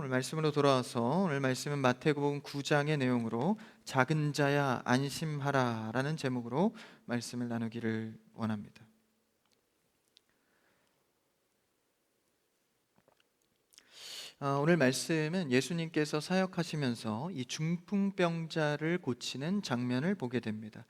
오늘 말씀으로 돌아와서 오늘 말씀은 마태복음 9장의 내용으로 작은 자야 안심하라 라는 제목으로 말씀을 나누기를 원합니다. 오늘 말씀은 예수님께서 사역하시면서 이 중풍병자를 고치는 장면을 보게 됩니다.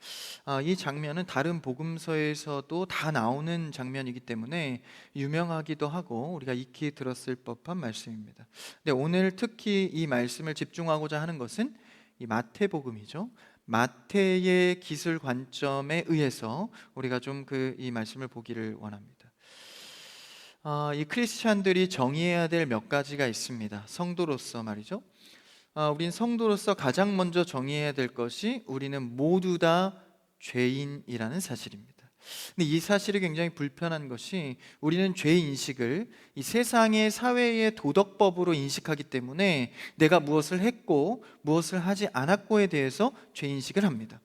이 장면은 다른 복음서에서도 다 나오는 장면이기 때문에 유명하기도 하고 우리가 익히 들었을 법한 말씀입니다. 근데 오늘 특히 이 말씀을 집중하고자 하는 것은 이 마태복음이죠. 마태의 기술 관점에 의해서 우리가 좀 이 말씀을 보기를 원합니다. 이 크리스찬들이 정의해야 될 몇 가지가 있습니다. 성도로서 말이죠. 우린 성도로서 가장 먼저 정의해야 될 것이 우리는 모두 다 죄인이라는 사실입니다. 근데 이 사실이 굉장히 불편한 것이 우리는 죄 인식을 이 세상의 사회의 도덕법으로 인식하기 때문에 내가 무엇을 했고 무엇을 하지 않았고에 대해서 죄 인식을 합니다.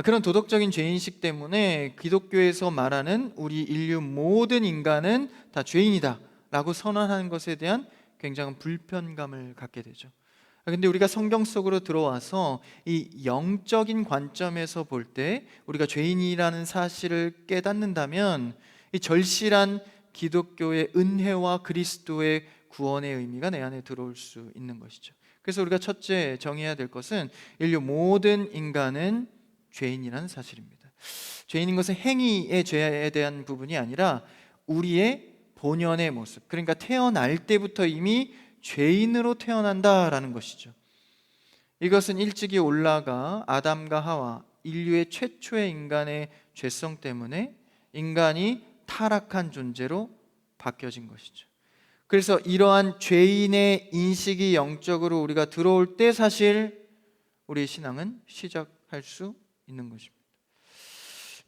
그런 도덕적인 죄인식 때문에 기독교에서 말하는 우리 인류 모든 인간은 다 죄인이다 라고 선언하는 것에 대한 굉장한 불편감을 갖게 되죠. 근데 우리가 성경 속으로 들어와서 이 영적인 관점에서 볼 때 우리가 죄인이라는 사실을 깨닫는다면 이 절실한 기독교의 은혜와 그리스도의 구원의 의미가 내 안에 들어올 수 있는 것이죠. 그래서 우리가 첫째 정의해야 될 것은 인류 모든 인간은 죄인이라는 사실입니다. 죄인인 것은 행위의 죄에 대한 부분이 아니라 우리의 본연의 모습, 그러니까 태어날 때부터 이미 죄인으로 태어난다라는 것이죠. 이것은 일찍이 올라가 아담과 하와, 인류의 최초의 인간의 죄성 때문에 인간이 타락한 존재로 바뀌어진 것이죠. 그래서 이러한 죄인의 인식이 영적으로 우리가 들어올 때 사실 우리의 신앙은 시작할 수 있는 것입니다.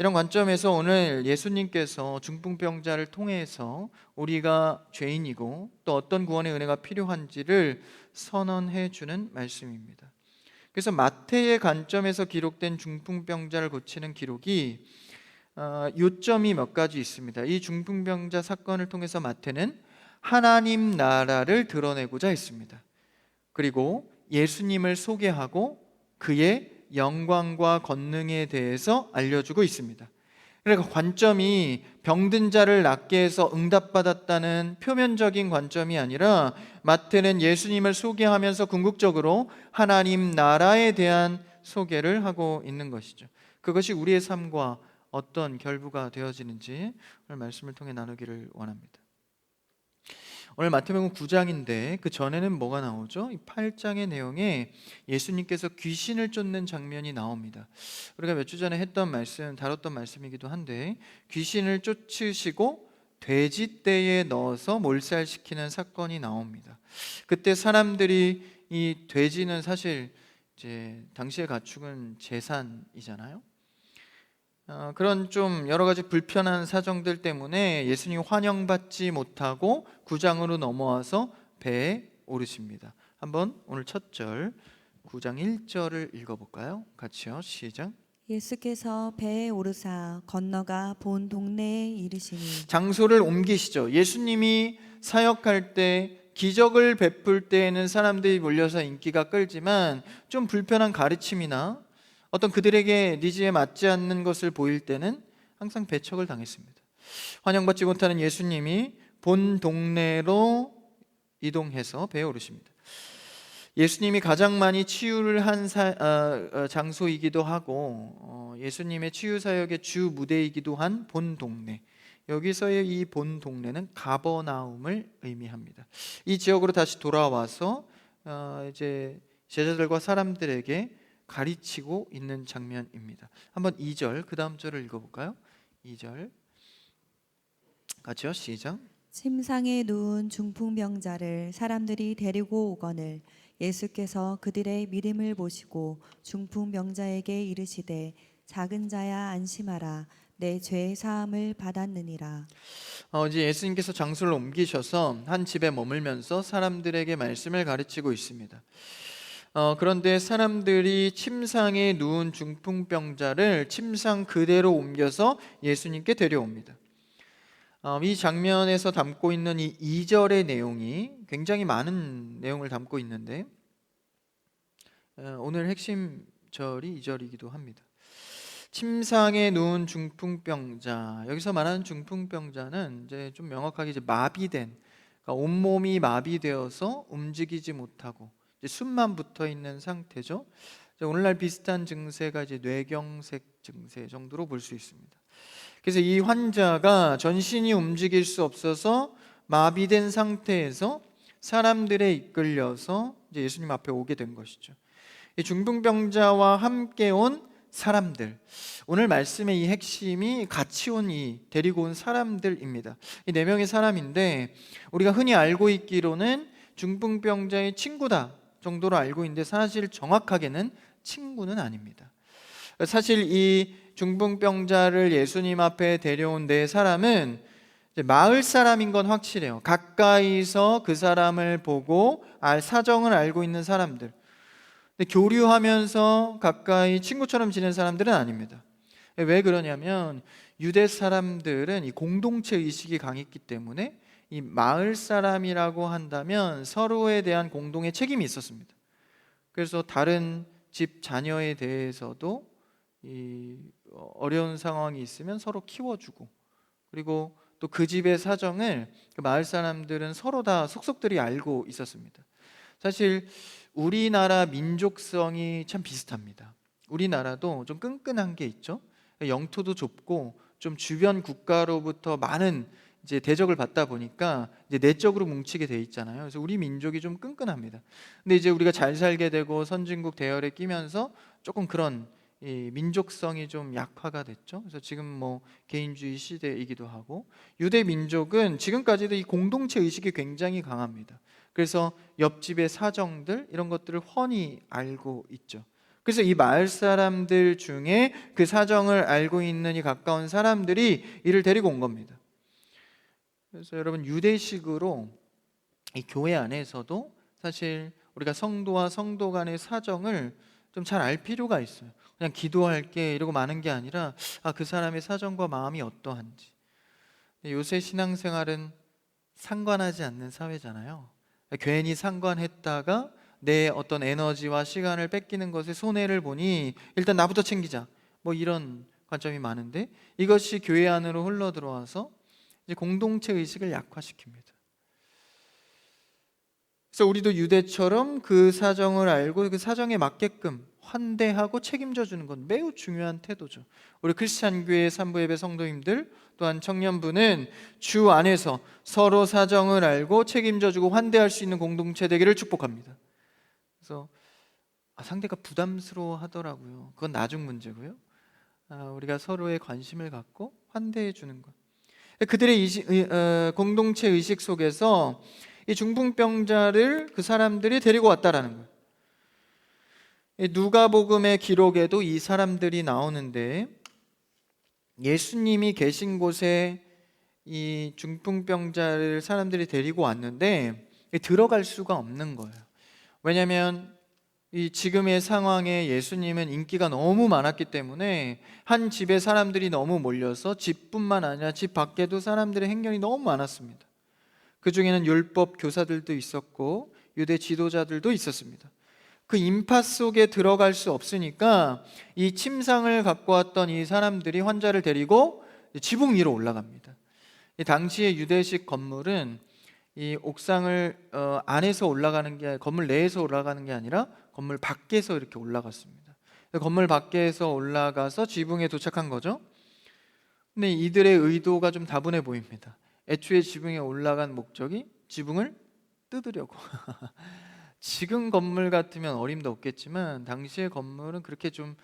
이런 관점에서 오늘 예수님께서 중풍병자를 통해서 우리가 죄인이고 또 어떤 구원의 은혜가 필요한지를 선언해 주는 말씀입니다. 그래서 마태의 관점에서 기록된 중풍병자를 고치는 기록이 요점이 몇 가지 있습니다. 이 중풍병자 사건을 통해서 마태는 하나님 나라를 드러내고자 했습니다. 그리고 예수님을 소개하고 그의 영광과 권능에 대해서 알려주고 있습니다. 그러니까 관점이 병든 자를 낫게 해서 응답받았다는 표면적인 관점이 아니라 마태는 예수님을 소개하면서 궁극적으로 하나님 나라에 대한 소개를 하고 있는 것이죠. 그것이 우리의 삶과 어떤 결부가 되어지는지 오늘 말씀을 통해 나누기를 원합니다. 오늘 마태복음 9장인데 그 전에는 뭐가 나오죠? 이 8장의 내용에 예수님께서 귀신을 쫓는 장면이 나옵니다. 우리가 몇 주 전에 다뤘던 말씀이기도 한데 귀신을 쫓으시고 돼지떼에 넣어서 몰살시키는 사건이 나옵니다. 그때 사람들이 이 돼지는 사실 이제 당시의 가축은 제산이잖아요. 그런 좀 여러 가지 불편한 사정들 때문에 예수님 환영받지 못하고 구장으로 넘어와서 배에 오르십니다. 한번 오늘 첫 절 9장 1절을 읽어볼까요? 같이요. 시작. 예수께서 배에 오르사 건너가 본 동네에 이르시니. 장소를 옮기시죠. 예수님이 사역할 때 기적을 베풀 때에는 사람들이 몰려서 인기가 끌지만 좀 불편한 가르침이나 어떤 그들에게 니즈에 맞지 않는 것을 보일 때는 항상 배척을 당했습니다. 환영받지 못하는 예수님이 본 동네로 이동해서 배에 오르십니다. 예수님이 가장 많이 치유를 한 장소이기도 하고 예수님의 치유 사역의 주 무대이기도 한 본 동네, 여기서의 이 본 동네는 가버나움을 의미합니다. 이 지역으로 다시 돌아와서 이제 제자들과 사람들에게 가르치고 있는 장면입니다. 한번 2절 그 다음 절을 읽어볼까요? 2절 같이요. 시작. 침상에 누운 중풍병자를 사람들이 데리고 오거늘 예수께서 그들의 믿음을 보시고 중풍병자에게 이르시되 작은 자야 안심하라 내 죄 사함을 받았느니라. 이제 예수님께서 장소를 옮기셔서 한 집에 머물면서 사람들에게 말씀을 가르치고 있습니다. 그런데 사람들이 침상에 누운 중풍병자를 침상 그대로 옮겨서 예수님께 데려옵니다. 이 장면에서 담고 있는 이 2절의 내용이 굉장히 많은 내용을 담고 있는데 오늘 핵심 절이 2절이기도 합니다. 침상에 누운 중풍병자, 여기서 말하는 중풍병자는 이제 좀 명확하게 이제 마비된, 그러니까 온몸이 마비되어서 움직이지 못하고 이제 숨만 붙어 있는 상태죠. 이제 오늘날 비슷한 증세가 이제 뇌경색 증세 정도로 볼 수 있습니다. 그래서 이 환자가 전신이 움직일 수 없어서 마비된 상태에서 사람들에 이끌려서 이제 예수님 앞에 오게 된 것이죠. 이 중풍병자와 함께 온 사람들, 오늘 말씀의 이 핵심이 같이 데리고 온 사람들입니다. 이 네 명의 사람인데 우리가 흔히 알고 있기로는 중풍병자의 친구다 정도로 알고 있는데 사실 정확하게는 친구는 아닙니다. 사실 이 중풍병자를 예수님 앞에 데려온 네 사람은 마을 사람인 건 확실해요. 가까이서 그 사람을 보고 사정을 알고 있는 사람들, 근데 교류하면서 가까이 친구처럼 지낸 사람들은 아닙니다. 왜 그러냐면 유대 사람들은 이 공동체 의식이 강했기 때문에 이 마을 사람이라고 한다면 서로에 대한 공동의 책임이 있었습니다. 그래서 다른 집 자녀에 대해서도 이 어려운 상황이 있으면 서로 키워주고, 그리고 또 그 집의 사정을 그 마을 사람들은 서로 다 속속들이 알고 있었습니다. 사실 우리나라 민족성이 참 비슷합니다. 우리나라도 좀 끈끈한 게 있죠. 영토도 좁고 좀 주변 국가로부터 많은 이제 대적을 받다 보니까 이제 내적으로 뭉치게 돼 있잖아요. 그래서 우리 민족이 좀 끈끈합니다. 근데 이제 우리가 잘 살게 되고 선진국 대열에 끼면서 조금 그런 이 민족성이 좀 약화가 됐죠. 그래서 지금 뭐 개인주의 시대이기도 하고, 유대 민족은 지금까지도 이 공동체 의식이 굉장히 강합니다. 그래서 옆집의 사정들 이런 것들을 훤히 알고 있죠. 그래서 이 마을 사람들 중에 그 사정을 알고 있는 이 가까운 사람들이 이를 데리고 온 겁니다. 그래서 여러분, 유대식으로 이 교회 안에서도 사실 우리가 성도와 성도 간의 사정을 좀 잘 알 필요가 있어요. 그냥 기도할게 이러고 마는 게 아니라 그 사람의 사정과 마음이 어떠한지. 요새 신앙생활은 상관하지 않는 사회잖아요. 괜히 상관했다가 내 어떤 에너지와 시간을 뺏기는 것에 손해를 보니 일단 나부터 챙기자, 뭐 이런 관점이 많은데, 이것이 교회 안으로 흘러 들어와서 이제 공동체 의식을 약화시킵니다. 그래서 우리도 유대처럼 그 사정을 알고 그 사정에 맞게끔 환대하고 책임져 주는 건 매우 중요한 태도죠. 우리 크리스찬 교회 산부 예배 성도님들 또한 청년부는 주 안에서 서로 사정을 알고 책임져 주고 환대할 수 있는 공동체 되기를 축복합니다. 그래서 상대가 부담스러워 하더라고요. 그건 나중 문제고요. 우리가 서로의 관심을 갖고 환대해 주는 것. 그들의 공동체 의식 속에서 이 중풍병자를 그 사람들이 데리고 왔다라는 거예요. 누가복음의 기록에도 이 사람들이 나오는데, 예수님이 계신 곳에 이 중풍병자를 사람들이 데리고 왔는데 들어갈 수가 없는 거예요. 왜냐하면 이 지금의 상황에 예수님은 인기가 너무 많았기 때문에 한 집에 사람들이 너무 몰려서 집뿐만 아니라 집 밖에도 사람들의 행렬이 너무 많았습니다. 그 중에는 율법 교사들도 있었고 유대 지도자들도 있었습니다. 그 인파 속에 들어갈 수 없으니까 이 침상을 갖고 왔던 이 사람들이 환자를 데리고 지붕 위로 올라갑니다. 이 당시의 유대식 건물은 이 옥상을 안에서 올라가는 게, 건물 내에서 올라가는 게 아니라 건물 밖에서 이렇게 올라갔습니다. 건물 밖에서 올라가서 지붕에 도착한 거죠. 근데 이들의 의도가 좀 다분해 보입니다. 애초에 지붕에 올라간 목적이 지붕을 뜯으려고. 지금 건물 같으면 어림도 없겠지만 당시의 건물은 그렇게 좀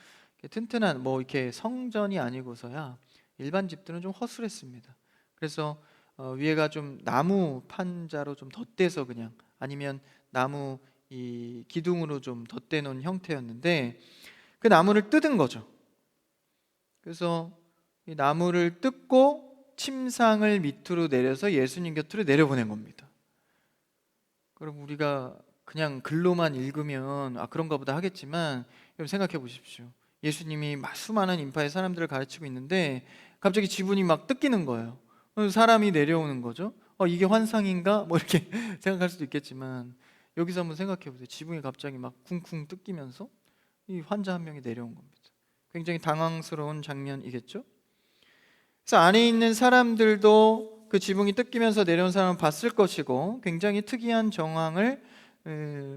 튼튼한 뭐 이렇게 성전이 아니고서야 일반 집들은 좀 허술했습니다. 그래서 위에가 좀 나무 판자로 좀 덧대서 그냥, 아니면 나무 이 기둥으로 좀 덧대 놓은 형태였는데 그 나무를 뜯은 거죠. 그래서 이 나무를 뜯고 침상을 밑으로 내려서 예수님 곁으로 내려보낸 겁니다. 그럼 우리가 그냥 글로만 읽으면 그런가 보다 하겠지만, 여러분 생각해 보십시오. 예수님이 수많은 인파의 사람들을 가르치고 있는데 갑자기 지붕이 막 뜯기는 거예요. 사람이 내려오는 거죠. 이게 환상인가? 뭐 이렇게 생각할 수도 있겠지만 여기서 한번 생각해 보세요. 지붕이 갑자기 막 쿵쿵 뜯기면서 이 환자 한 명이 내려온 겁니다. 굉장히 당황스러운 장면이겠죠? 그래서 안에 있는 사람들도 그 지붕이 뜯기면서 내려온 사람을 봤을 것이고 굉장히 특이한 정황을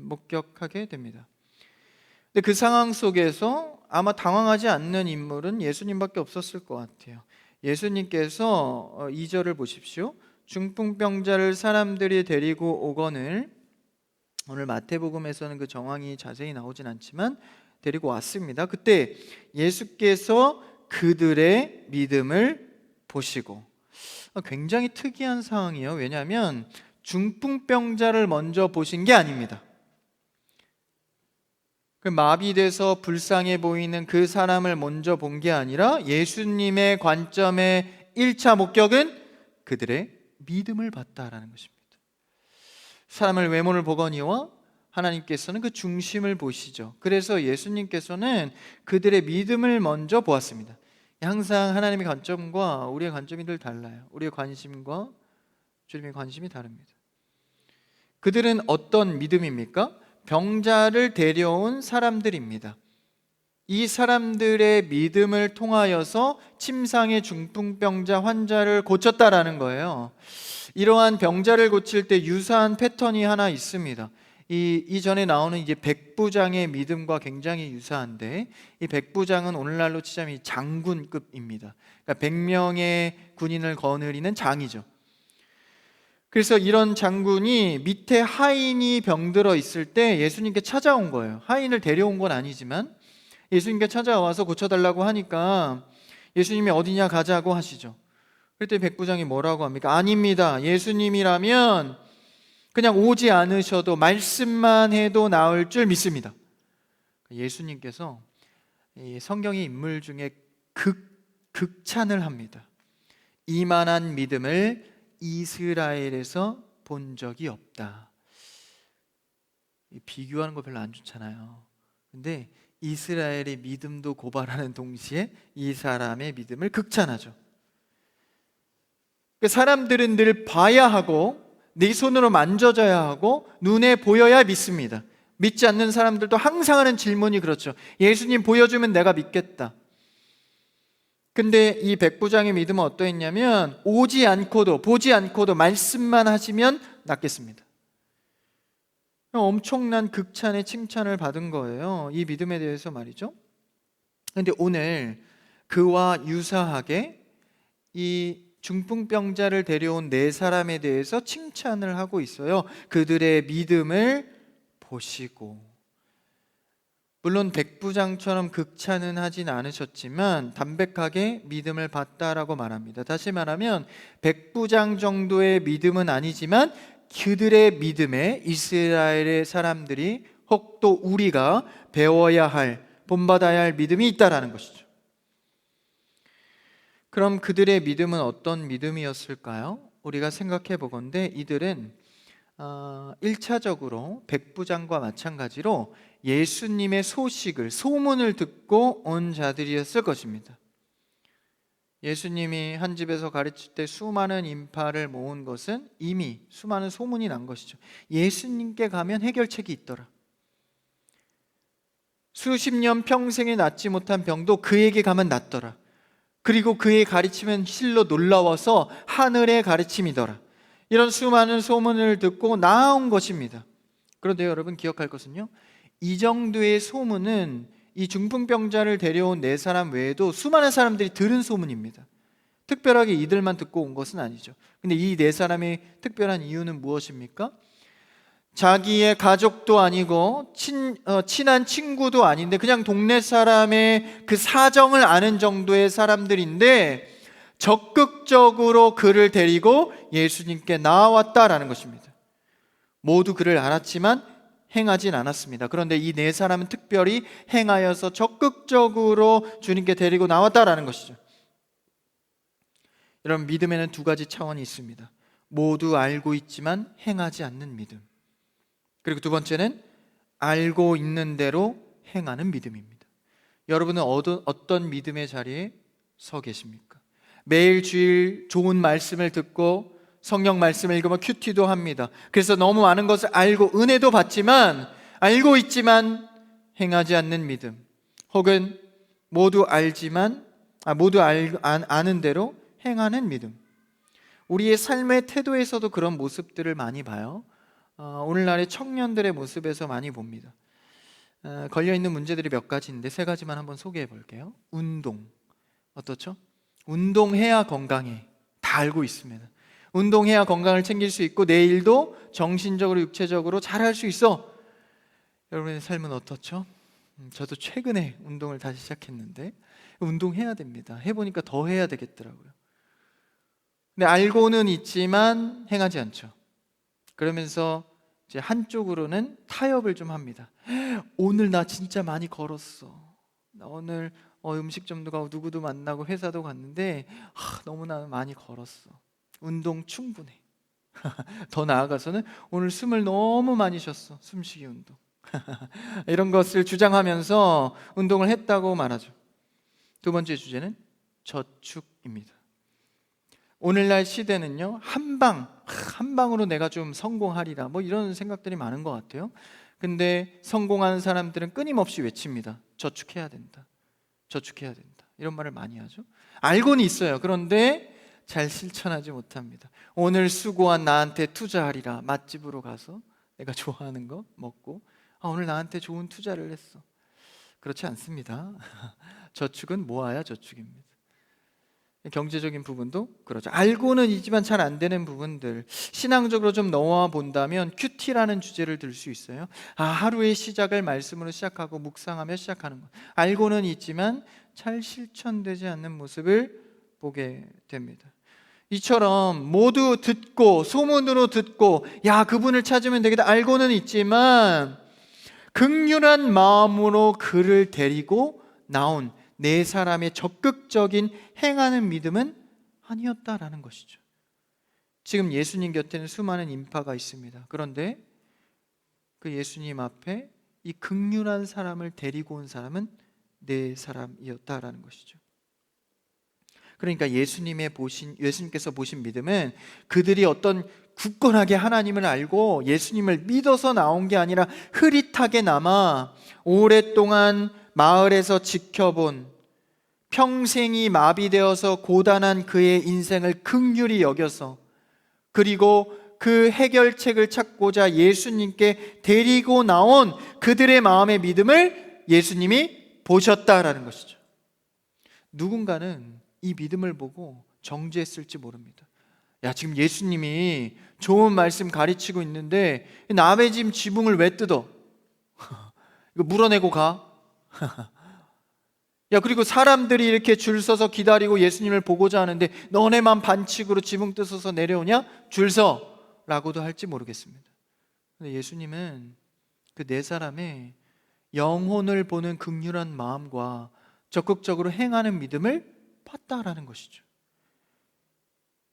목격하게 됩니다. 근데 그 상황 속에서 아마 당황하지 않는 인물은 예수님밖에 없었을 것 같아요. 예수님께서 2절을 보십시오. 중풍병자를 사람들이 데리고 오거늘, 오늘 마태복음에서는 그 정황이 자세히 나오진 않지만 데리고 왔습니다. 그때 예수께서 그들의 믿음을 보시고, 굉장히 특이한 상황이에요. 왜냐하면 중풍병자를 먼저 보신 게 아닙니다. 그 마비돼서 불쌍해 보이는 그 사람을 먼저 본 게 아니라 예수님의 관점의 1차 목격은 그들의 믿음을 봤다라는 것입니다. 사람을 외모를 보거니와 하나님께서는 그 중심을 보시죠. 그래서 예수님께서는 그들의 믿음을 먼저 보았습니다. 항상 하나님의 관점과 우리의 관점이 늘 달라요. 우리의 관심과 주님의 관심이 다릅니다. 그들은 어떤 믿음입니까? 병자를 데려온 사람들입니다. 이 사람들의 믿음을 통하여서 침상의 중풍병자 환자를 고쳤다라는 거예요. 이러한 병자를 고칠 때 유사한 패턴이 하나 있습니다. 이전에 나오는 이제 백부장의 믿음과 굉장히 유사한데, 이 백부장은 오늘날로 치자면 장군급입니다. 그러니까 100명의 군인을 거느리는 장이죠. 그래서 이런 장군이 밑에 하인이 병들어 있을 때 예수님께 찾아온 거예요. 하인을 데려온 건 아니지만 예수님께 찾아와서 고쳐달라고 하니까 예수님이 어디냐 가자고 하시죠. 그때 백부장이 뭐라고 합니까? 아닙니다. 예수님이라면 그냥 오지 않으셔도 말씀만 해도 나을 줄 믿습니다. 예수님께서 성경의 인물 중에 극찬을 합니다. 이만한 믿음을 이스라엘에서 본 적이 없다. 비교하는 거 별로 안 좋잖아요. 근데 이스라엘의 믿음도 고발하는 동시에 이 사람의 믿음을 극찬하죠. 사람들은 늘 봐야 하고 내 손으로 만져져야 하고 눈에 보여야 믿습니다. 믿지 않는 사람들도 항상 하는 질문이 그렇죠. 예수님 보여주면 내가 믿겠다. 근데 이 백부장의 믿음은 어떠했냐면 오지 않고도 보지 않고도 말씀만 하시면 낫겠습니다. 엄청난 극찬의 칭찬을 받은 거예요. 이 믿음에 대해서 말이죠. 근데 오늘 그와 유사하게 이 중풍병자를 데려온 네 사람에 대해서 칭찬을 하고 있어요. 그들의 믿음을 보시고. 물론 백부장처럼 극찬은 하진 않으셨지만 담백하게 믿음을 봤다라고 말합니다. 다시 말하면 백부장 정도의 믿음은 아니지만 그들의 믿음에 이스라엘의 사람들이 혹 또 우리가 배워야 할, 본받아야 할 믿음이 있다라는 것이죠. 그럼 그들의 믿음은 어떤 믿음이었을까요? 우리가 생각해 보건대 이들은 1차적으로 백부장과 마찬가지로 예수님의 소문을 듣고 온 자들이었을 것입니다. 예수님이 한 집에서 가르칠 때 수많은 인파를 모은 것은 이미 수많은 소문이 난 것이죠. 예수님께 가면 해결책이 있더라. 수십 년 평생에 낫지 못한 병도 그에게 가면 낫더라. 그리고 그의 가르침은 실로 놀라워서 하늘의 가르침이더라. 이런 수많은 소문을 듣고 나온 것입니다. 그런데 여러분 기억할 것은요, 이 정도의 소문은 이 중풍병자를 데려온 네 사람 외에도 수많은 사람들이 들은 소문입니다. 특별하게 이들만 듣고 온 것은 아니죠. 근데 이 네 사람의 특별한 이유는 무엇입니까? 자기의 가족도 아니고 친한 친구도 아닌데 그냥 동네 사람의 그 사정을 아는 정도의 사람들인데 적극적으로 그를 데리고 예수님께 나왔다라는 것입니다. 모두 그를 알았지만 행하진 않았습니다. 그런데 이 네 사람은 특별히 행하여서 적극적으로 주님께 데리고 나왔다라는 것이죠. 여러분, 믿음에는 두 가지 차원이 있습니다. 모두 알고 있지만 행하지 않는 믿음. 그리고 두 번째는 알고 있는 대로 행하는 믿음입니다. 여러분은 어떤 믿음의 자리에 서 계십니까? 매일 주일 좋은 말씀을 듣고 성경 말씀을 읽으면 큐티도 합니다. 그래서 너무 많은 것을 알고 은혜도 받지만, 알고 있지만 행하지 않는 믿음, 혹은 모두 알지만 아는 대로 행하는 믿음. 우리의 삶의 태도에서도 그런 모습들을 많이 봐요. 오늘날의 청년들의 모습에서 많이 봅니다. 걸려있는 문제들이 몇 가지인데 세 가지만 한번 소개해 볼게요. 운동, 어떻죠? 운동해야 건강해, 다 알고 있습니다. 운동해야 건강을 챙길 수 있고 내일도 정신적으로 육체적으로 잘할 수 있어. 여러분의 삶은 어떻죠? 저도 최근에 운동을 다시 시작했는데 운동해야 됩니다. 해보니까 더 해야 되겠더라고요. 근데 알고는 있지만 행하지 않죠. 그러면서 이제 한쪽으로는 타협을 좀 합니다. 오늘 나 진짜 많이 걸었어. 나 오늘 음식점도 가고 누구도 만나고 회사도 갔는데 너무나 많이 걸었어. 운동 충분해. 더 나아가서는 오늘 숨을 너무 많이 쉬었어. 숨쉬기 운동. 이런 것을 주장하면서 운동을 했다고 말하죠. 두 번째 주제는 저축입니다. 오늘날 시대는요, 한 방으로 내가 좀 성공하리라, 이런 생각들이 많은 것 같아요. 근데 성공하는 사람들은 끊임없이 외칩니다. 저축해야 된다, 저축해야 된다, 이런 말을 많이 하죠. 알고는 있어요. 그런데 잘 실천하지 못합니다. 오늘 수고한 나한테 투자하리라, 맛집으로 가서 내가 좋아하는 거 먹고, 오늘 나한테 좋은 투자를 했어. 그렇지 않습니다. 저축은 모아야 저축입니다. 경제적인 부분도 그렇죠. 알고는 있지만 잘 안 되는 부분들, 신앙적으로 좀 넣어 본다면 큐티라는 주제를 들 수 있어요. 하루의 시작을 말씀으로 시작하고 묵상하며 시작하는 것. 알고는 있지만 잘 실천되지 않는 모습을 보게 됩니다. 이처럼 모두 듣고 소문으로 듣고 그분을 찾으면 되겠다 알고는 있지만 긍휼한 마음으로 그를 데리고 나온 네 사람의 적극적인 행하는 믿음은 아니었다라는 것이죠. 지금 예수님 곁에는 수많은 인파가 있습니다. 그런데 그 예수님 앞에 이 긍휼한 사람을 데리고 온 사람은 네 사람이었다라는 것이죠. 그러니까 예수님께서 보신 믿음은 그들이 어떤 굳건하게 하나님을 알고 예수님을 믿어서 나온 게 아니라 흐릿하게 남아 오랫동안 마을에서 지켜본, 평생이 마비되어서 고단한 그의 인생을 긍휼히 여겨서, 그리고 그 해결책을 찾고자 예수님께 데리고 나온 그들의 마음의 믿음을 예수님이 보셨다라는 것이죠. 누군가는 이 믿음을 보고 정죄했을지 모릅니다. 지금 예수님이 좋은 말씀 가르치고 있는데 남의 집 지붕을 왜 뜯어? 이거 물어내고 가? 그리고 사람들이 이렇게 줄 서서 기다리고 예수님을 보고자 하는데 너네만 반칙으로 지붕 뜯어서 내려오냐? 줄 서! 라고도 할지 모르겠습니다. 근데 예수님은 그 네 사람의 영혼을 보는 긍휼한 마음과 적극적으로 행하는 믿음을 봤다라는 것이죠.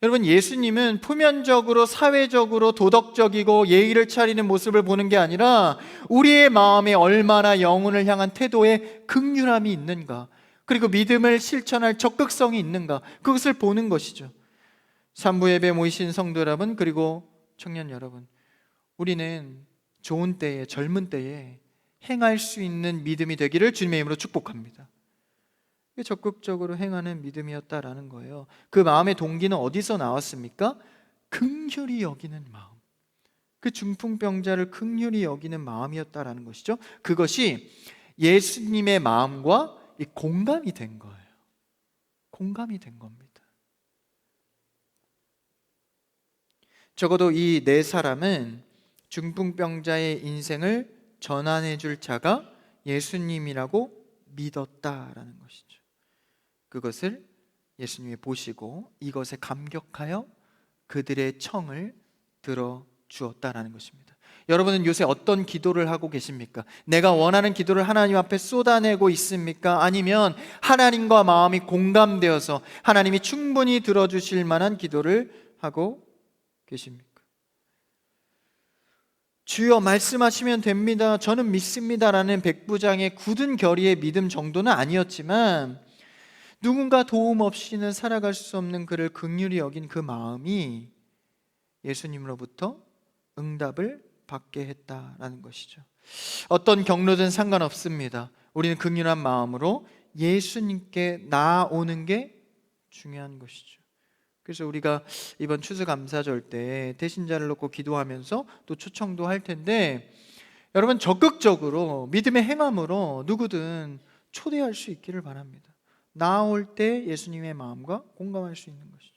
여러분, 예수님은 표면적으로 사회적으로 도덕적이고 예의를 차리는 모습을 보는 게 아니라 우리의 마음에 얼마나 영혼을 향한 태도에 긍휼함이 있는가, 그리고 믿음을 실천할 적극성이 있는가, 그것을 보는 것이죠. 산부 예배 모이신 성도 여러분, 그리고 청년 여러분, 우리는 좋은 때에, 젊은 때에 행할 수 있는 믿음이 되기를 주님의 이름으로 축복합니다. 적극적으로 행하는 믿음이었다라는 거예요. 그 마음의 동기는 어디서 나왔습니까? 긍휼히 여기는 마음, 그 중풍병자를 긍휼히 여기는 마음이었다라는 것이죠. 그것이 예수님의 마음과 공감이 된 거예요. 공감이 된 겁니다. 적어도 이 네 사람은 중풍병자의 인생을 전환해 줄 자가 예수님이라고 믿었다라는 것이죠. 그것을 예수님이 보시고 이것에 감격하여 그들의 청을 들어주었다라는 것입니다. 여러분은 요새 어떤 기도를 하고 계십니까? 내가 원하는 기도를 하나님 앞에 쏟아내고 있습니까? 아니면 하나님과 마음이 공감되어서 하나님이 충분히 들어주실 만한 기도를 하고 계십니까? 주여 말씀하시면 됩니다, 저는 믿습니다라는 백부장의 굳은 결의의 믿음 정도는 아니었지만 누군가 도움 없이는 살아갈 수 없는 그를 긍휼히 여긴 그 마음이 예수님으로부터 응답을 받게 했다라는 것이죠. 어떤 경로든 상관없습니다. 우리는 긍휼한 마음으로 예수님께 나아오는 게 중요한 것이죠. 그래서 우리가 이번 추수감사절 때 대신자를 놓고 기도하면서 또 초청도 할 텐데, 여러분 적극적으로 믿음의 행함으로 누구든 초대할 수 있기를 바랍니다. 나아올 때 예수님의 마음과 공감할 수 있는 것이죠.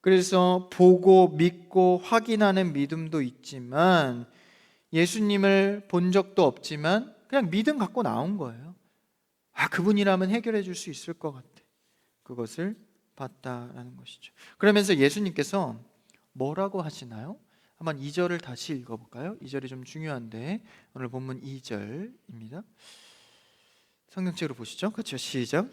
그래서 보고 믿고 확인하는 믿음도 있지만, 예수님을 본 적도 없지만 그냥 믿음 갖고 나온 거예요. 그분이라면 해결해 줄 수 있을 것 같아. 그것을 봤다라는 것이죠. 그러면서 예수님께서 뭐라고 하시나요? 한번 2절을 다시 읽어볼까요? 2절이 좀 중요한데, 오늘 본문 2절입니다. 성경책으로 보시죠. 그렇죠? 시작.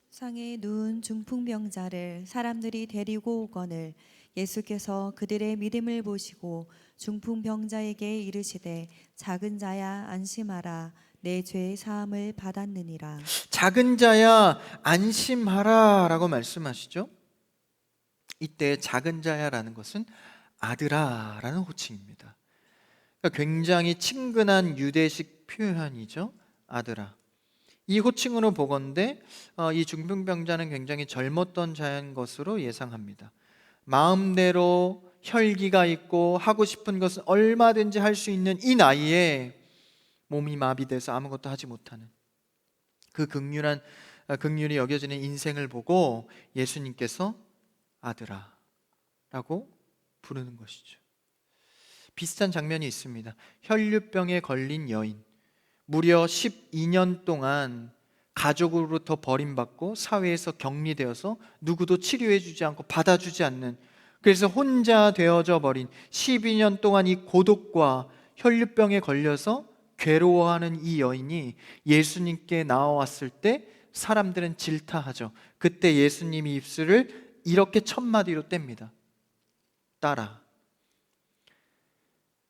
상에 누운 중풍병자를 사람들이 데리고 오거늘 예수께서 그들의 믿음을 보시고 중풍병자에게 이르시되 작은 자야 안심하라 내 죄의 사함을 받았느니라. 작은 자야 안심하라 라고 말씀하시죠. 이때 작은 자야라는 것은 아들아 라는 호칭입니다. 그러니까 굉장히 친근한 유대식 표현이죠. 아들아. 이 호칭으로 보건대 이 중풍병자는 굉장히 젊었던 자인 것으로 예상합니다. 마음대로 혈기가 있고 하고 싶은 것은 얼마든지 할 수 있는 이 나이에 몸이 마비돼서 아무것도 하지 못하는 그 긍휼히 여겨지는 인생을 보고 예수님께서 아들아 라고 부르는 것이죠. 비슷한 장면이 있습니다. 혈류병에 걸린 여인, 무려 12년 동안 가족으로부터 버림받고 사회에서 격리되어서 누구도 치료해주지 않고 받아주지 않는, 그래서 혼자 되어져 버린 12년 동안 이 고독과 혈류병에 걸려서 괴로워하는 이 여인이 예수님께 나와왔을 때 사람들은 질타하죠. 그때 예수님이 입술을 이렇게 첫 마디로 뗍니다. 따라.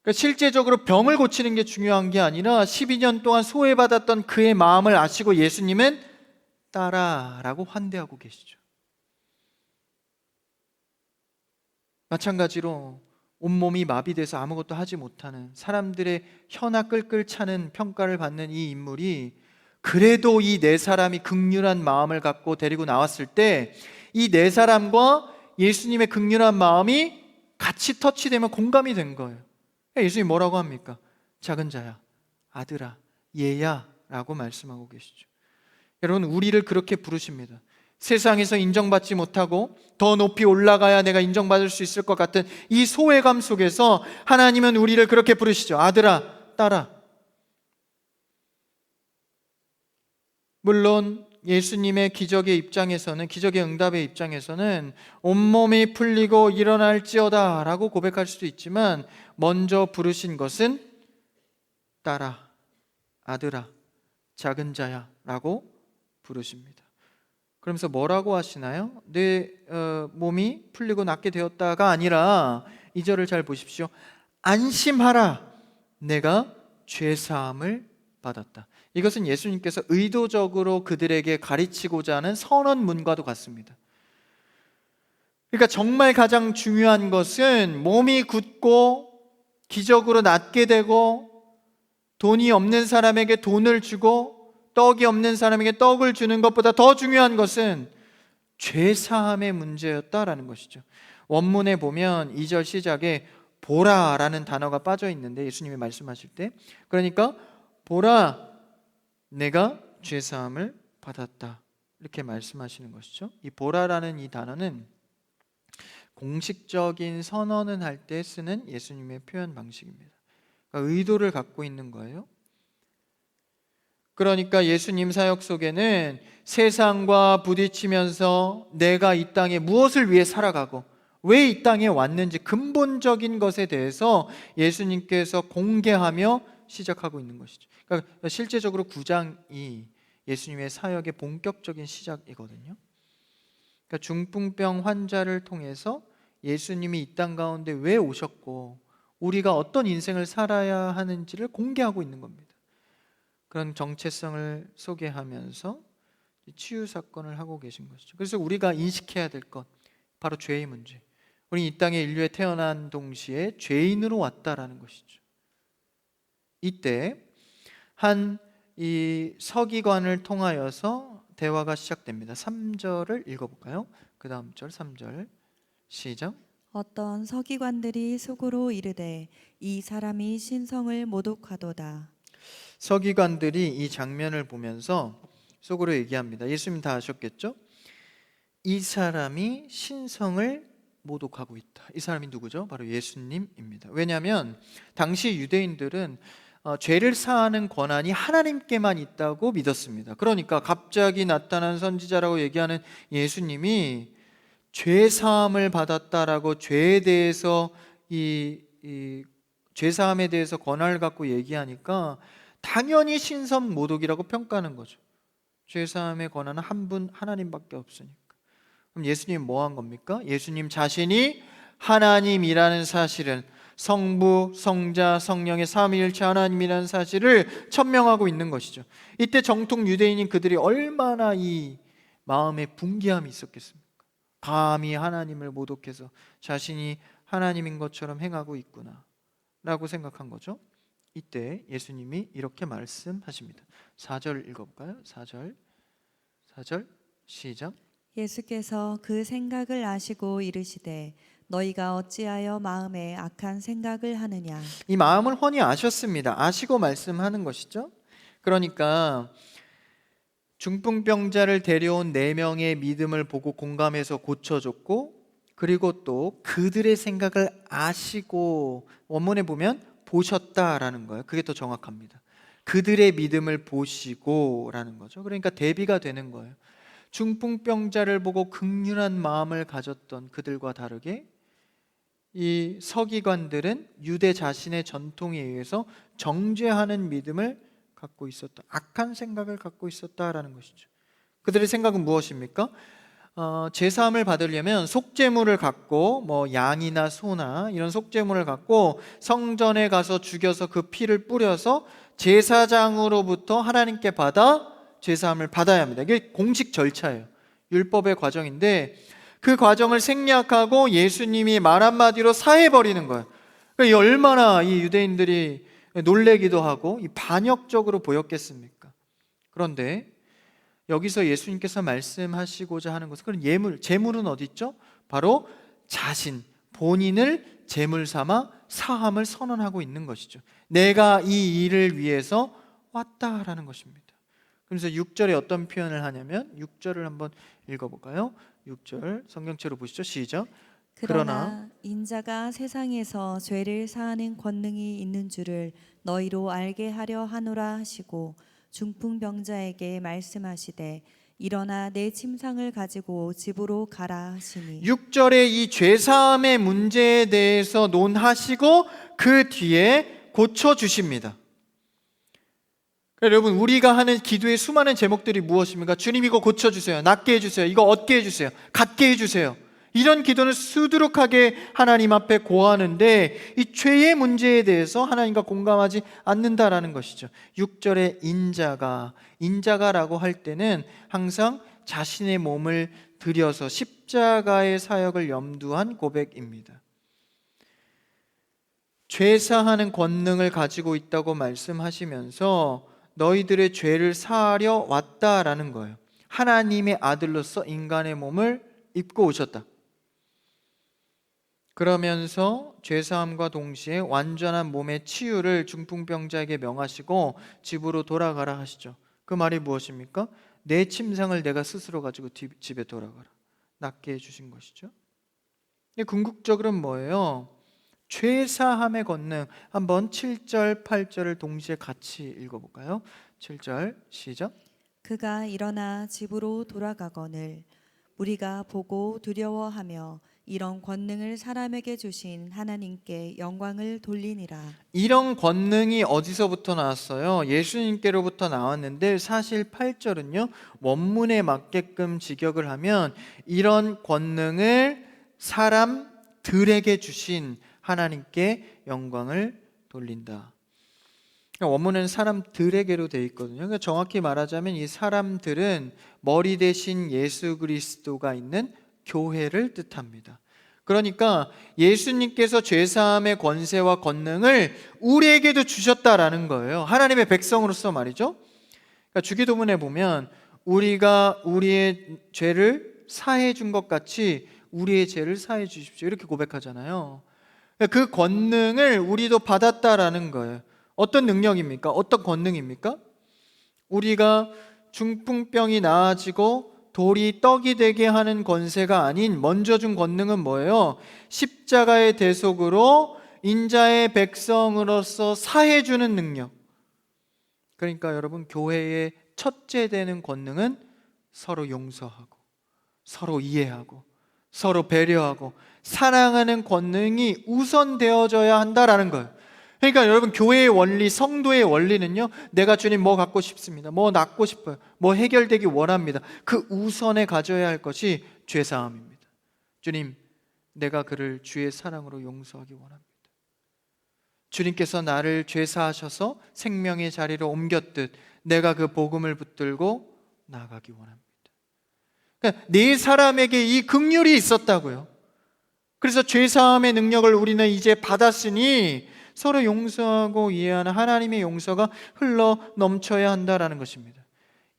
그러니까 실제적으로 병을 고치는 게 중요한 게 아니라 12년 동안 소외받았던 그의 마음을 아시고 예수님은 따라라고 환대하고 계시죠. 마찬가지로 온몸이 마비돼서 아무것도 하지 못하는 사람들의 혀나 끌끌 차는 평가를 받는 이 인물이 그래도 이 네 사람이 긍휼한 마음을 갖고 데리고 나왔을 때 이 네 사람과 예수님의 긍휼한 마음이 같이 터치되면 공감이 된 거예요. 예수님이 뭐라고 합니까? 작은 자야, 아들아, 얘야 라고 말씀하고 계시죠. 여러분, 우리를 그렇게 부르십니다. 세상에서 인정받지 못하고 더 높이 올라가야 내가 인정받을 수 있을 것 같은 이 소외감 속에서 하나님은 우리를 그렇게 부르시죠. 아들아, 딸아. 물론 예수님의 기적의 입장에서는, 기적의 응답의 입장에서는 온몸이 풀리고 일어날지어다 라고 고백할 수도 있지만, 먼저 부르신 것은 딸아, 아들아, 작은 자야 라고 부르십니다. 그러면서 뭐라고 하시나요? 내 몸이 풀리고 낫게 되었다가 아니라 2절을 잘 보십시오. 안심하라, 내가 죄사함을 받았다. 이것은 예수님께서 의도적으로 그들에게 가르치고자 하는 선언문과도 같습니다. 그러니까 정말 가장 중요한 것은 몸이 굳고 기적으로 낫게 되고 돈이 없는 사람에게 돈을 주고 떡이 없는 사람에게 떡을 주는 것보다 더 중요한 것은 죄사함의 문제였다라는 것이죠. 원문에 보면 2절 시작에 보라라는 단어가 빠져 있는데, 예수님이 말씀하실 때, 그러니까 보라, 내가 죄사함을 받았다 이렇게 말씀하시는 것이죠. 이 보라라는 이 단어는 공식적인 선언을 할 때 쓰는 예수님의 표현 방식입니다. 그러니까 의도를 갖고 있는 거예요. 그러니까 예수님 사역 속에는 세상과 부딪히면서 내가 이 땅에 무엇을 위해 살아가고 왜 이 땅에 왔는지 근본적인 것에 대해서 예수님께서 공개하며 시작하고 있는 것이죠. 그러니까 실제적으로 9장이 예수님의 사역의 본격적인 시작이거든요. 그러니까 중풍병 환자를 통해서 예수님이 이 땅 가운데 왜 오셨고 우리가 어떤 인생을 살아야 하는지를 공개하고 있는 겁니다. 그런 정체성을 소개하면서 치유 사건을 하고 계신 것이죠. 그래서 우리가 인식해야 될 것, 바로 죄의 문제. 우리 이 땅에 인류에 태어난 동시에 죄인으로 왔다라는 것이죠. 이때 한 이 서기관을 통하여서 대화가 시작됩니다. 3절을 읽어볼까요? 그 다음 절 3절 시작. 어떤 서기관들이 속으로 이르되 이 사람이 신성을 모독하도다. 서기관들이 이 장면을 보면서 속으로 얘기합니다. 예수님 다 아셨겠죠? 이 사람이 신성을 모독하고 있다. 이 사람이 누구죠? 바로 예수님입니다. 왜냐하면 당시 유대인들은 죄를 사하는 권한이 하나님께만 있다고 믿었습니다. 그러니까 갑자기 나타난 선지자라고 얘기하는 예수님이 죄 사함을 받았다라고 죄에 대해서 죄 사함에 대해서 권한을 갖고 얘기하니까 당연히 신성 모독이라고 평가하는 거죠. 죄 사함의 권한은 한 분 하나님밖에 없으니까. 그럼 예수님 뭐 한 겁니까? 예수님 자신이 하나님이라는 사실은, 성부, 성자, 성령의 삼위일체 하나님이라는 사실을 천명하고 있는 것이죠. 이때 정통 유대인인 그들이 얼마나 이 마음에 분개함이 있었겠습니까? 감히 하나님을 모독해서 자신이 하나님인 것처럼 행하고 있구나 라고 생각한 거죠. 이때 예수님이 이렇게 말씀하십니다. 4절 읽어볼까요? 4절 시작. 예수께서 그 생각을 아시고 이르시되 너희가 어찌하여 마음에 악한 생각을 하느냐. 이 마음을 훤히 아셨습니다. 아시고 말씀하는 것이죠. 그러니까 중풍병자를 데려온 4명의 믿음을 보고 공감해서 고쳐줬고, 그리고 또 그들의 생각을 아시고, 원문에 보면 보셨다라는 거예요. 그게 더 정확합니다. 그들의 믿음을 보시고 라는 거죠. 그러니까 대비가 되는 거예요. 중풍병자를 보고 긍휼한 마음을 가졌던 그들과 다르게 이 서기관들은 유대 자신의 전통에 의해서 정죄하는 믿음을 갖고 있었다, 악한 생각을 갖고 있었다라는 것이죠. 그들의 생각은 무엇입니까? 제사함을 받으려면 속죄물을 갖고, 양이나 소나 이런 속죄물을 갖고 성전에 가서 죽여서 그 피를 뿌려서 제사장으로부터 하나님께 받아 제사함을 받아야 합니다. 이게 공식 절차예요. 율법의 과정인데 그 과정을 생략하고 예수님이 말 한마디로 사해버리는 거예요. 그러니까 얼마나 이 유대인들이 놀래기도 하고 이 반역적으로 보였겠습니까? 그런데 여기서 예수님께서 말씀하시고자 하는 것은, 그런 제물은 어디 있죠? 바로 자신, 본인을 제물 삼아 사함을 선언하고 있는 것이죠. 내가 이 일을 위해서 왔다라는 것입니다. 그래서 6절에 어떤 표현을 하냐면 6절을 한번 읽어볼까요? 6절 성경체로 보시죠. 시작. 그러나 인자가 세상에서 죄를 사하는 권능이 있는 줄을 너희로 알게 하려 하노라 하시고 중풍병자에게 말씀하시되 일어나 내 침상을 가지고 집으로 가라 하시니. 6절에 이 죄사함의 문제에 대해서 논하시고 그 뒤에 고쳐주십니다. 여러분, 우리가 하는 기도의 수많은 제목들이 무엇입니까? 주님, 이거 고쳐주세요. 낫게 해주세요. 이거 얻게 해주세요. 갖게 해주세요. 이런 기도는 수두룩하게 하나님 앞에 고하는데 이 죄의 문제에 대해서 하나님과 공감하지 않는다라는 것이죠. 6절에 인자가라고 할 때는 항상 자신의 몸을 들여서 십자가의 사역을 염두한 고백입니다. 죄사하는 권능을 가지고 있다고 말씀하시면서 너희들의 죄를 사하려 왔다라는 거예요. 하나님의 아들로서 인간의 몸을 입고 오셨다. 그러면서 죄사함과 동시에 완전한 몸의 치유를 중풍병자에게 명하시고 집으로 돌아가라 하시죠. 그 말이 무엇입니까? 내 침상을 내가 스스로 가지고 집에 돌아가라, 낫게 해주신 것이죠. 궁극적으로는 뭐예요? 죄사함의 권능. 한번 7절 8절을 동시에 같이 읽어볼까요? 7절 시작. 그가 일어나 집으로 돌아가거늘 우리가 보고 두려워하며 이런 권능을 사람에게 주신 하나님께 영광을 돌리니라. 이런 권능이 어디서부터 나왔어요? 예수님께로부터 나왔는데 사실 8절은요, 원문에 맞게끔 직역을 하면 이런 권능을 사람들에게 주신 하나님께 영광을 돌린다. 원문은 사람들에게로 되어 있거든요. 그러니까 정확히 말하자면 이 사람들은 머리 대신 예수 그리스도가 있는 교회를 뜻합니다. 그러니까 예수님께서 죄사함의 권세와 권능을 우리에게도 주셨다라는 거예요. 하나님의 백성으로서 말이죠. 그러니까 주기도문에 보면 우리가 우리의 죄를 사해 준 것 같이 우리의 죄를 사해 주십시오, 이렇게 고백하잖아요. 그 권능을 우리도 받았다라는 거예요. 어떤 능력입니까? 어떤 권능입니까? 우리가 중풍병이 나아지고 돌이 떡이 되게 하는 권세가 아닌 먼저 준 권능은 뭐예요? 십자가의 대속으로 인자의 백성으로서 사해주는 능력. 그러니까 여러분, 교회의 첫째 되는 권능은 서로 용서하고 서로 이해하고 서로 배려하고 사랑하는 권능이 우선되어져야 한다라는 거예요. 그러니까 여러분, 교회의 원리, 성도의 원리는요, 내가 주님 뭐 갖고 싶습니다, 뭐 낳고 싶어요, 뭐 해결되기 원합니다. 그 우선에 가져야 할 것이 죄사함입니다. 주님, 내가 그를 주의 사랑으로 용서하기 원합니다. 주님께서 나를 죄사하셔서 생명의 자리로 옮겼듯 내가 그 복음을 붙들고 나아가기 원합니다. 그러니까 네 사람에게 이 긍휼이 있었다고요. 그래서 죄사함의 능력을 우리는 이제 받았으니 서로 용서하고 이해하는 하나님의 용서가 흘러 넘쳐야 한다라는 것입니다.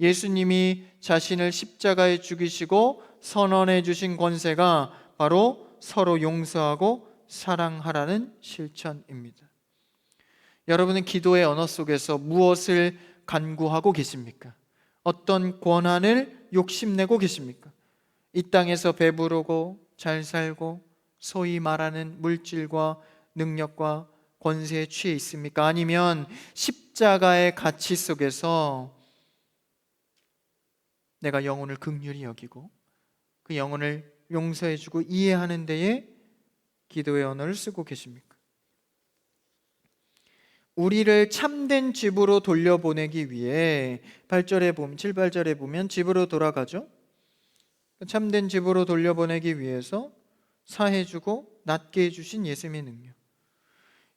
예수님이 자신을 십자가에 죽이시고 선언해 주신 권세가 바로 서로 용서하고 사랑하라는 실천입니다. 여러분은 기도의 언어 속에서 무엇을 간구하고 계십니까? 어떤 권한을 욕심내고 계십니까? 이 땅에서 배부르고 잘 살고 소위 말하는 물질과 능력과 권세에 취해 있습니까? 아니면 십자가의 가치 속에서 내가 영혼을 긍휼히 여기고 그 영혼을 용서해주고 이해하는 데에 기도의 언어를 쓰고 계십니까? 우리를 참된 집으로 돌려보내기 위해 8절에 보면, 7, 8절에 보면 집으로 돌아가죠. 참된 집으로 돌려보내기 위해서 사해주고 낫게 해주신 예수님의 능력.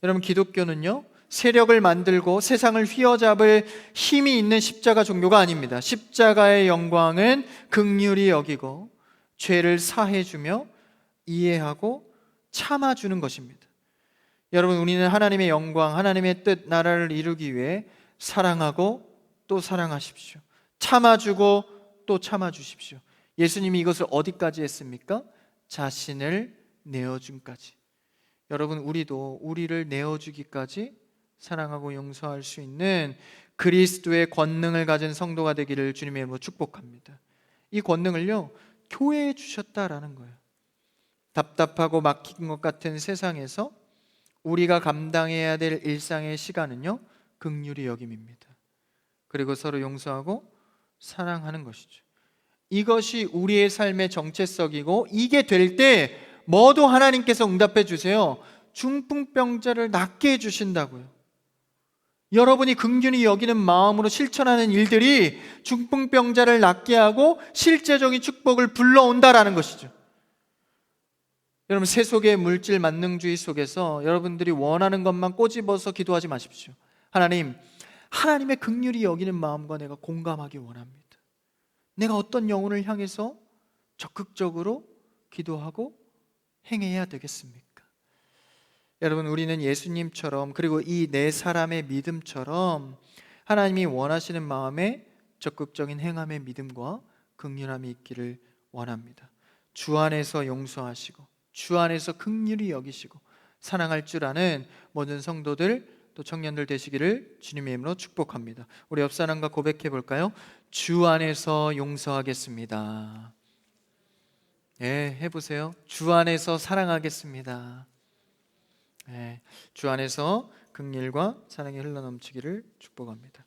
여러분, 기독교는요, 세력을 만들고 세상을 휘어잡을 힘이 있는 십자가 종교가 아닙니다. 십자가의 영광은 긍휼히 여기고 죄를 사해주며 이해하고 참아주는 것입니다. 여러분, 우리는 하나님의 영광, 하나님의 뜻, 나라를 이루기 위해 사랑하고 또 사랑하십시오. 참아주고 또 참아주십시오. 예수님이 이것을 어디까지 했습니까? 자신을 내어줌까지. 여러분, 우리도 우리를 내어주기까지 사랑하고 용서할 수 있는 그리스도의 권능을 가진 성도가 되기를 주님의 이름으로 축복합니다. 이 권능을요, 교회에 주셨다라는 거예요. 답답하고 막힌 것 같은 세상에서 우리가 감당해야 될 일상의 시간은요, 긍휼히 여김입니다. 그리고 서로 용서하고 사랑하는 것이죠. 이것이 우리의 삶의 정체성이고, 이게 될 때 뭐도 하나님께서 응답해 주세요. 중풍병자를 낫게 해주신다고요. 여러분이 긍휼히 여기는 마음으로 실천하는 일들이 중풍병자를 낫게 하고 실제적인 축복을 불러온다라는 것이죠. 여러분, 세속의 물질 만능주의 속에서 여러분들이 원하는 것만 꼬집어서 기도하지 마십시오. 하나님, 하나님의 긍휼히 여기는 마음과 내가 공감하기 원합니다. 내가 어떤 영혼을 향해서 적극적으로 기도하고 행해야 되겠습니까? 여러분, 우리는 예수님처럼, 그리고 이 네 사람의 믿음처럼 하나님이 원하시는 마음에 적극적인 행함의 믿음과 긍휼함이 있기를 원합니다. 주 안에서 용서하시고 주 안에서 긍휼히 여기시고 사랑할 줄 아는 모든 성도들, 또 청년들 되시기를 주님의 이름으로 축복합니다. 우리 옆 사람과 고백해 볼까요? 주 안에서 용서하겠습니다. 예, 해보세요. 주 안에서 사랑하겠습니다. 예, 주 안에서 긍휼과 사랑이 흘러넘치기를 축복합니다.